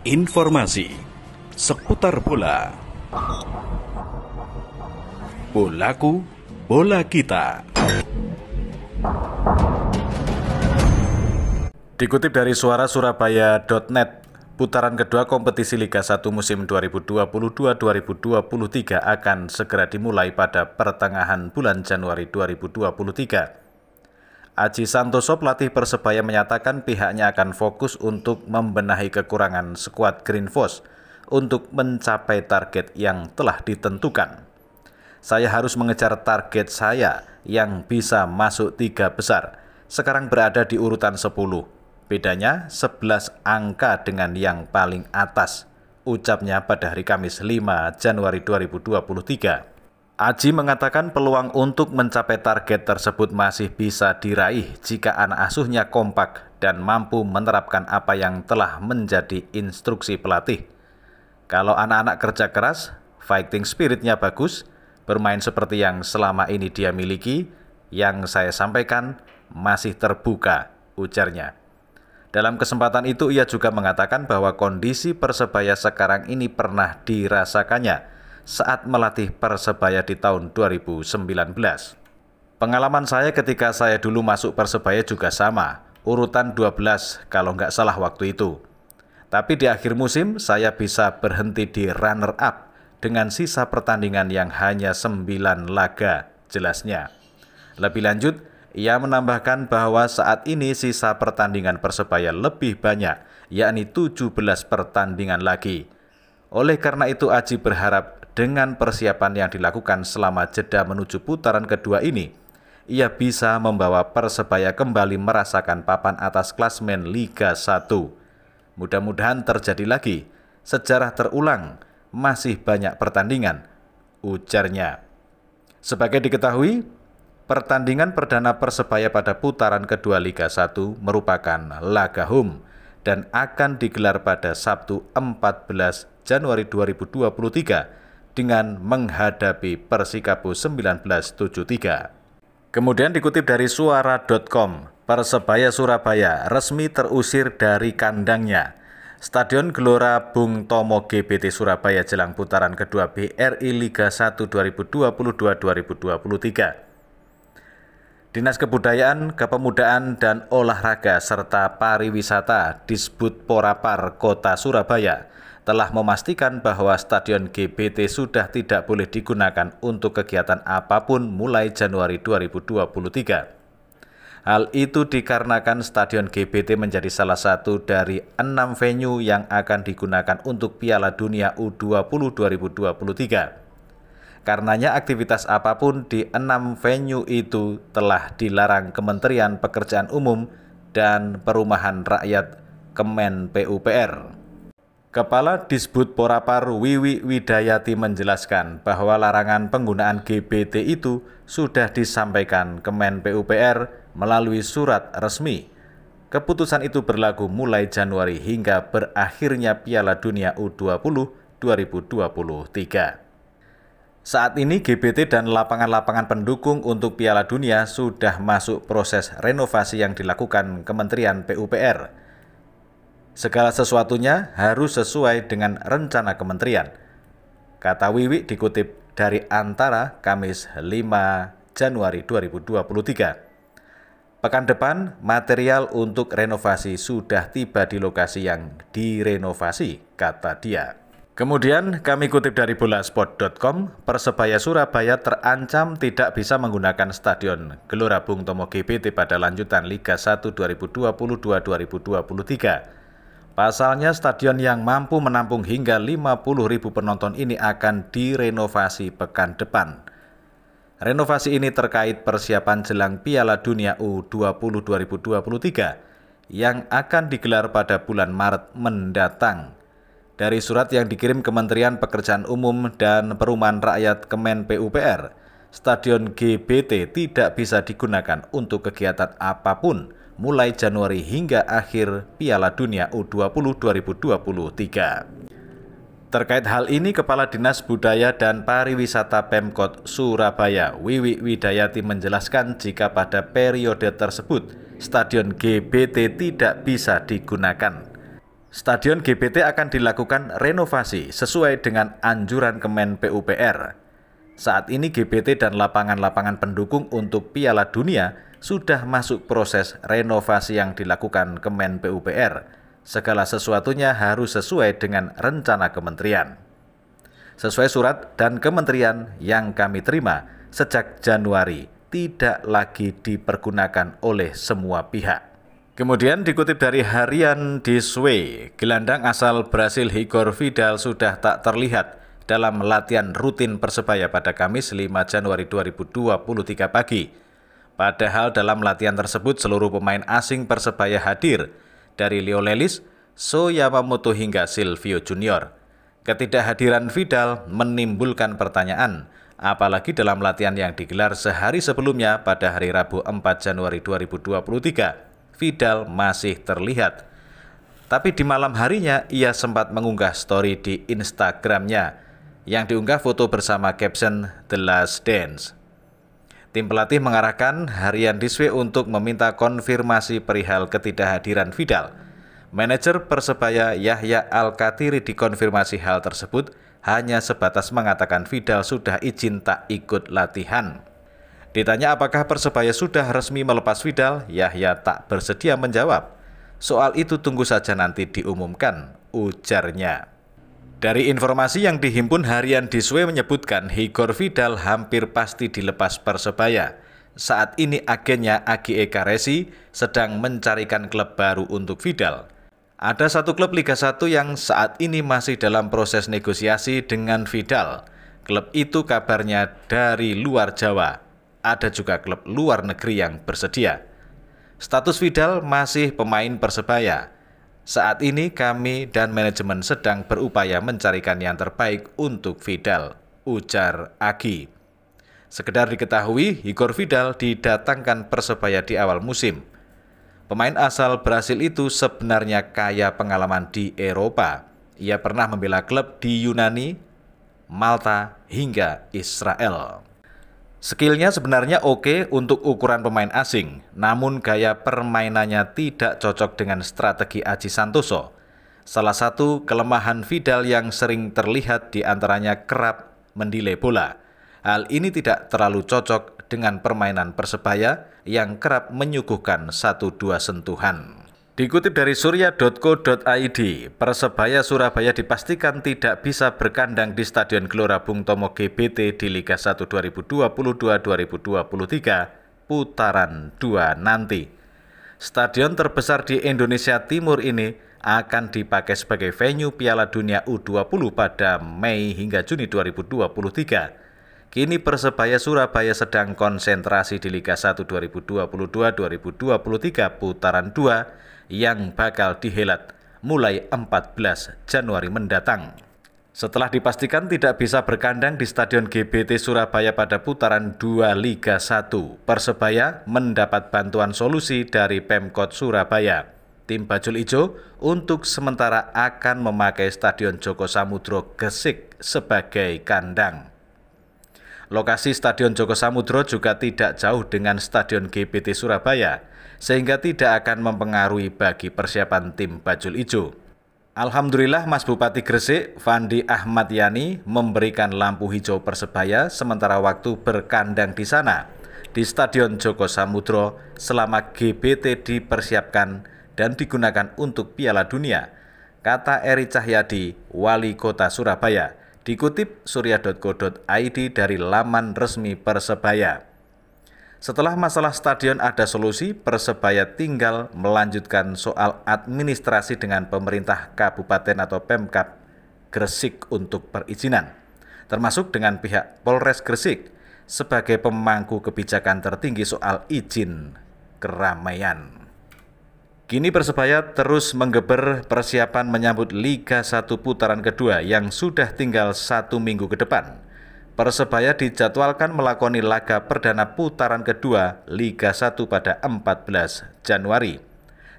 Informasi seputar bola. Bolaku, bola kita. Dikutip dari suarasurabaya.net, putaran kedua kompetisi Liga 1 musim 2022-2023 akan segera dimulai pada pertengahan bulan Januari 2023. Aji Santoso, pelatih Persebaya, menyatakan pihaknya akan fokus untuk membenahi kekurangan skuad Green Force untuk mencapai target yang telah ditentukan. Saya harus mengejar target saya yang bisa masuk 3 besar. Sekarang berada di urutan 10. Bedanya 11 angka dengan yang paling atas, ucapnya pada hari Kamis 5 Januari 2023. Aji mengatakan peluang untuk mencapai target tersebut masih bisa diraih jika anak asuhnya kompak dan mampu menerapkan apa yang telah menjadi instruksi pelatih. Kalau anak-anak kerja keras, fighting spiritnya bagus, bermain seperti yang selama ini dia miliki, yang saya sampaikan masih terbuka, ujarnya. Dalam kesempatan itu ia juga mengatakan bahwa kondisi Persebaya sekarang ini pernah dirasakannya saat melatih Persebaya di tahun 2019. Pengalaman saya ketika saya dulu masuk Persebaya juga sama, urutan 12 kalau nggak salah waktu itu. Tapi di akhir musim saya bisa berhenti di runner up dengan sisa pertandingan yang hanya 9 laga, jelasnya. Lebih lanjut, ia menambahkan bahwa saat ini sisa pertandingan Persebaya lebih banyak, yakni 17 pertandingan lagi. Oleh karena itu Aji berharap dengan persiapan yang dilakukan selama jeda menuju putaran kedua ini, ia bisa membawa Persebaya kembali merasakan papan atas klasmen Liga 1. Mudah-mudahan terjadi lagi, sejarah terulang, masih banyak pertandingan, ujarnya. Sebagai diketahui, pertandingan perdana Persebaya pada putaran kedua Liga 1 merupakan laga home dan akan digelar pada Sabtu 14 Januari 2023 dengan menghadapi Persikabo 1973. Kemudian dikutip dari suara.com, Persebaya Surabaya resmi terusir dari kandangnya. Stadion Gelora Bung Tomo GBT Surabaya jelang putaran kedua BRI Liga 1 2022-2023. Dinas Kebudayaan, Kepemudaan, dan Olahraga serta Pariwisata Disbud Porapar Kota Surabaya telah memastikan bahwa Stadion GBT sudah tidak boleh digunakan untuk kegiatan apapun mulai Januari 2023. Hal itu dikarenakan Stadion GBT menjadi salah satu dari 6 venue yang akan digunakan untuk Piala Dunia U20 2023. Karenanya aktivitas apapun di 6 venue itu telah dilarang Kementerian Pekerjaan Umum dan Perumahan Rakyat Kemen PUPR. Kepala Disbud Porapar Wiwi Widayati menjelaskan bahwa larangan penggunaan GBT itu sudah disampaikan Kemen PUPR melalui surat resmi. Keputusan itu berlaku mulai Januari hingga berakhirnya Piala Dunia U20 2023. Saat ini GBT dan lapangan-lapangan pendukung untuk Piala Dunia sudah masuk proses renovasi yang dilakukan Kementerian PUPR. Segala sesuatunya harus sesuai dengan rencana kementerian, kata Wiwi dikutip dari Antara Kamis 5 Januari 2023. Pekan depan, material untuk renovasi sudah tiba di lokasi yang direnovasi, kata dia. Kemudian kami kutip dari bolasport.com, Persebaya Surabaya terancam tidak bisa menggunakan Stadion Gelora Bung Tomo GBT pada lanjutan Liga 1 2022-2023. Pasalnya stadion yang mampu menampung hingga 50.000 penonton ini akan direnovasi pekan depan. Renovasi ini terkait persiapan jelang Piala Dunia U20 2023 yang akan digelar pada bulan Maret mendatang. Dari surat yang dikirim Kementerian Pekerjaan Umum dan Perumahan Rakyat Kemen PUPR, Stadion GBT tidak bisa digunakan untuk kegiatan apapun mulai Januari hingga akhir Piala Dunia U20 2023. Terkait hal ini, Kepala Dinas Budaya dan Pariwisata Pemkot Surabaya, Wiwi Widayati menjelaskan jika pada periode tersebut Stadion GBT tidak bisa digunakan. Stadion GBT akan dilakukan renovasi sesuai dengan anjuran Kemen PUPR. Saat ini GBT dan lapangan-lapangan pendukung untuk Piala Dunia sudah masuk proses renovasi yang dilakukan Kemen PUPR. Segala sesuatunya harus sesuai dengan rencana kementerian. Sesuai surat dan kementerian yang kami terima sejak Januari, tidak lagi dipergunakan oleh semua pihak. Kemudian dikutip dari harian This Way, gelandang asal Brasil Igor Vidal sudah tak terlihat dalam latihan rutin Persebaya pada Kamis 5 Januari 2023 pagi. Padahal dalam latihan tersebut seluruh pemain asing Persebaya hadir, dari Leo Lelis, So Yamamoto hingga Silvio Junior. Ketidakhadiran Vidal menimbulkan pertanyaan, apalagi dalam latihan yang digelar sehari sebelumnya pada hari Rabu 4 Januari 2023. Vidal masih terlihat. Tapi di malam harinya ia sempat mengunggah story di Instagramnya yang diunggah foto bersama caption The Last Dance. Tim pelatih mengarahkan harian This Way untuk meminta konfirmasi perihal ketidakhadiran Vidal. Manajer Persebaya Yahya Al-Kathiri dikonfirmasi hal tersebut hanya sebatas mengatakan Vidal sudah izin tak ikut latihan. Ditanya apakah Persebaya sudah resmi melepas Vidal, Yahya tak bersedia menjawab. Soal itu tunggu saja nanti diumumkan, ujarnya. Dari informasi yang dihimpun harian This Way menyebutkan Igor Vidal hampir pasti dilepas Persebaya. Saat ini agennya Agi Eka Resi sedang mencarikan klub baru untuk Vidal. Ada satu klub Liga 1 yang saat ini masih dalam proses negosiasi dengan Vidal. Klub itu kabarnya dari luar Jawa. Ada juga klub luar negeri yang bersedia. Status Vidal masih pemain Persebaya. Saat ini kami dan manajemen sedang berupaya mencarikan yang terbaik untuk Vidal, ujar Agi. Sekedar diketahui, Igor Vidal didatangkan Persebaya di awal musim. Pemain asal Brasil itu sebenarnya kaya pengalaman di Eropa. Ia pernah membela klub di Yunani, Malta, hingga Israel. Skillnya sebenarnya oke untuk ukuran pemain asing, namun gaya permainannya tidak cocok dengan strategi Aji Santoso. Salah satu kelemahan Vidal yang sering terlihat diantaranya kerap mendelay bola. Hal ini tidak terlalu cocok dengan permainan Persebaya yang kerap menyuguhkan 1-2 sentuhan. Dikutip dari surya.co.id, Persebaya Surabaya dipastikan tidak bisa berkandang di Stadion Gelora Bung Tomo GBT di Liga 1 2022-2023 putaran 2 nanti. Stadion terbesar di Indonesia Timur ini akan dipakai sebagai venue Piala Dunia U20 pada Mei hingga Juni 2023. Kini Persebaya Surabaya sedang konsentrasi di Liga 1 2022-2023 putaran 2 yang bakal dihelat mulai 14 Januari mendatang. Setelah dipastikan tidak bisa berkandang di Stadion GBT Surabaya pada putaran 2 Liga 1, Persebaya mendapat bantuan solusi dari Pemkot Surabaya. Tim Bajul Ijo untuk sementara akan memakai Stadion Joko Samudro Gresik sebagai kandang. Lokasi Stadion Joko Samudro juga tidak jauh dengan Stadion GBT Surabaya, sehingga tidak akan mempengaruhi bagi persiapan tim Bajul Ijo. Alhamdulillah Mas Bupati Gresik, Fandi Ahmad Yani, memberikan lampu hijau Persebaya sementara waktu berkandang di sana, di Stadion Joko Samudro selama GBT dipersiapkan dan digunakan untuk Piala Dunia, kata Eri Cahyadi, Wali Kota Surabaya, dikutip surya.co.id dari laman resmi Persebaya. Setelah masalah stadion ada solusi, Persebaya tinggal melanjutkan soal administrasi dengan pemerintah kabupaten atau Pemkab Gresik untuk perizinan, termasuk dengan pihak Polres Gresik sebagai pemangku kebijakan tertinggi soal izin keramaian. Kini Persebaya terus menggeber persiapan menyambut Liga 1 putaran kedua yang sudah tinggal 1 minggu ke depan. Persebaya dijadwalkan melakoni laga perdana putaran kedua Liga 1 pada 14 Januari.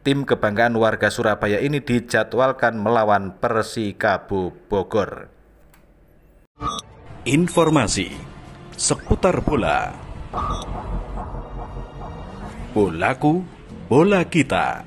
Tim kebanggaan warga Surabaya ini dijadwalkan melawan Persikabo Bogor. Informasi seputar bola. Bolaku, bola kita.